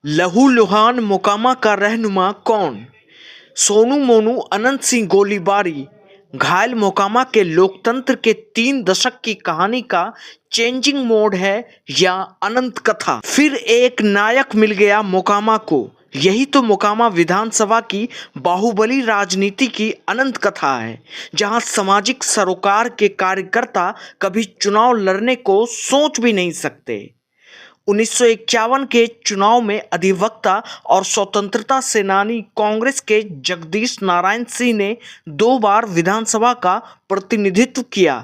लहूलुहान मोकामा का रहनुमा कौन? सोनू मोनू, अनंत सिंह गोलीबारी। घायल मोकामा के लोकतंत्र के 3 दशक की कहानी का चेंजिंग मोड है या अनंत कथा। फिर एक नायक मिल गया मोकामा को। यही तो मोकामा विधानसभा की बाहुबली राजनीति की अनंत कथा है, जहां सामाजिक सरोकार के कार्यकर्ता कभी चुनाव लड़ने को सोच भी नहीं सकते। 1951 के चुनाव में अधिवक्ता और स्वतंत्रता सेनानी कांग्रेस के जगदीश नारायण सिंह ने 2 बार विधानसभा का प्रतिनिधित्व किया।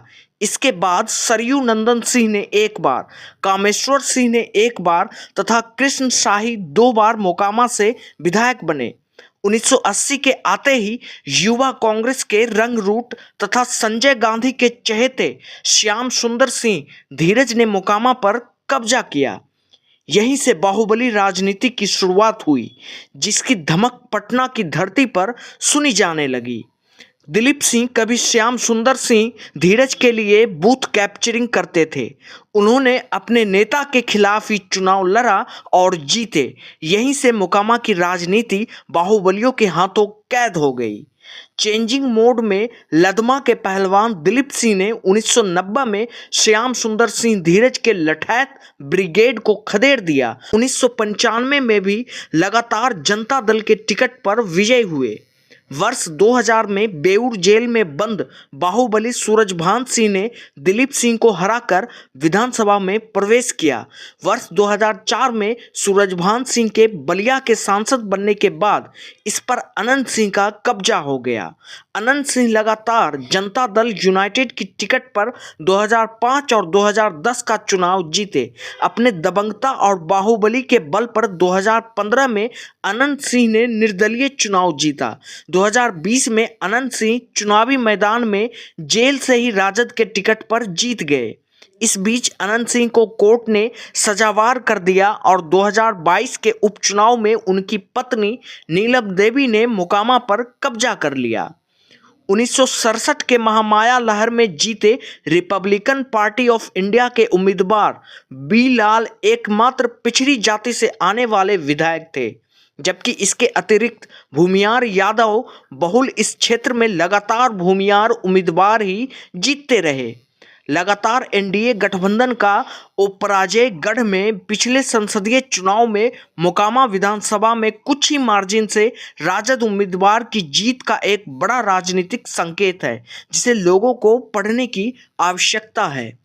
इसके बाद सरयू नंदन सिंह ने 1 बार, कामेश्वर सिंह ने 1 बार तथा कृष्ण शाही 2 बार मोकामा से विधायक बने। 1980 के आते ही युवा कांग्रेस के रंगरूट तथा संजय गांधी के चहेते श्याम सुंदर सिंह धीरज ने मोकामा पर कब्जा किया। यहीं से बाहुबली राजनीति की शुरुआत हुई, जिसकी धमक पटना की धरती पर सुनी जाने लगी। दिलीप सिंह कभी श्याम सुंदर सिंह धीरज के लिए बूथ कैप्चरिंग करते थे। उन्होंने अपने नेता के खिलाफ ही चुनाव लड़ा और जीते। यहीं से मोकामा की राजनीति बाहुबलियों के हाथों कैद हो गई। चेंजिंग मोड में लदमा के पहलवान दिलीप सिंह ने 1990 में श्याम सुंदर सिंह धीरज के लठैत ब्रिगेड को खदेड़ दिया। 1995 में भी लगातार जनता दल के टिकट पर विजयी हुए। वर्ष 2000 में बेऊर जेल में बंद बाहुबली सूरजभान सिंह ने दिलीप सिंह को हराकर विधानसभा में प्रवेश किया। वर्ष 2004 में सूरजभान सिंह के बलिया के सांसद बनने के बाद इस पर अनंत सिंह का कब्जा हो गया। अनंत सिंह लगातार जनता दल यूनाइटेड की टिकट पर 2005 और 2010 का चुनाव जीते। अपने दबंगता और बाहुबली के बल पर 2015 में अनंत सिंह ने निर्दलीय चुनाव जीता। 2020 में अनंत सिंह चुनावी मैदान में जेल से ही राजद के टिकट पर जीत गए। इस बीच अनंत सिंह को कोर्ट ने सजावार कर दिया और 2022 के उपचुनाव में उनकी पत्नी नीलम देवी ने मोकामा पर कब्जा कर लिया। 1967 के महामाया लहर में जीते रिपब्लिकन पार्टी ऑफ इंडिया के उम्मीदवार बी लाल एकमात्र पिछड़ी जाति से आने वाले विधायक थे, जबकि इसके अतिरिक्त भूमियार यादव बहुल इस क्षेत्र में लगातार भूमियार उम्मीदवार ही जीतते रहे। लगातार एनडीए गठबंधन का अपराजय गढ़ में पिछले संसदीय चुनाव में मोकामा विधानसभा में कुछ ही मार्जिन से राजद उम्मीदवार की जीत का एक बड़ा राजनीतिक संकेत है, जिसे लोगों को पढ़ने की आवश्यकता है।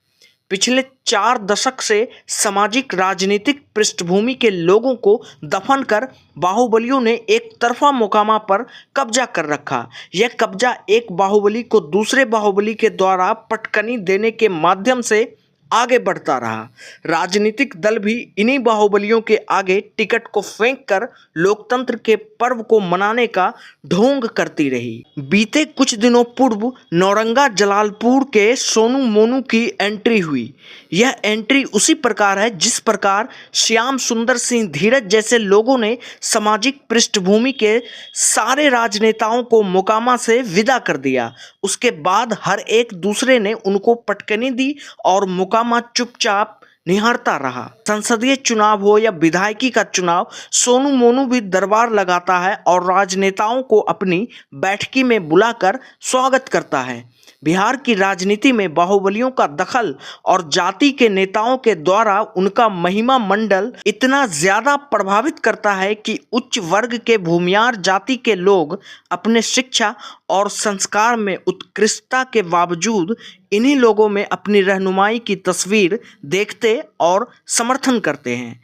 पिछले 4 दशक से सामाजिक राजनीतिक पृष्ठभूमि के लोगों को दफन कर बाहुबलियों ने एक तरफा मोकामा पर कब्जा कर रखा। यह कब्जा एक बाहुबली को दूसरे बाहुबली के द्वारा पटकनी देने के माध्यम से आगे बढ़ता रहा। राजनीतिक दल भी इन्हीं बाहुबलियों के आगे टिकट को फेंक कर लोकतंत्र के पर्व को मनाने का ढोंग करती रही। बीते कुछ दिनों पूर्व नौरंगा जलालपुर के सोनू मोनू की एंट्री हुई। यह एंट्री उसी प्रकार है जिस प्रकार श्याम सुंदर सिंह धीरज जैसे लोगों ने सामाजिक पृष्ठभूमि के सारे राजनेताओं को मोकामा से विदा कर दिया। उसके बाद हर एक दूसरे ने उनको पटकनी दी और मोकामा चुपचाप निहारता रहा। संसदीय चुनाव हो या विधायकी का चुनाव, सोनू मोनू भी दरबार लगाता है और राजनेताओं को अपनी बैठकी में बुलाकर स्वागत करता है। बिहार की राजनीति में बाहुबलियों का दखल और जाति के नेताओं के द्वारा उनका महिमा मंडल इतना ज्यादा प्रभावित करता है कि उच्च वर्ग के भूमियार जाति के लोग अपने शिक्षा और संस्कार में उत्कृष्टता के बावजूद इन्हीं लोगों में अपनी रहनुमाई की तस्वीर देखते और समर्थन करते हैं।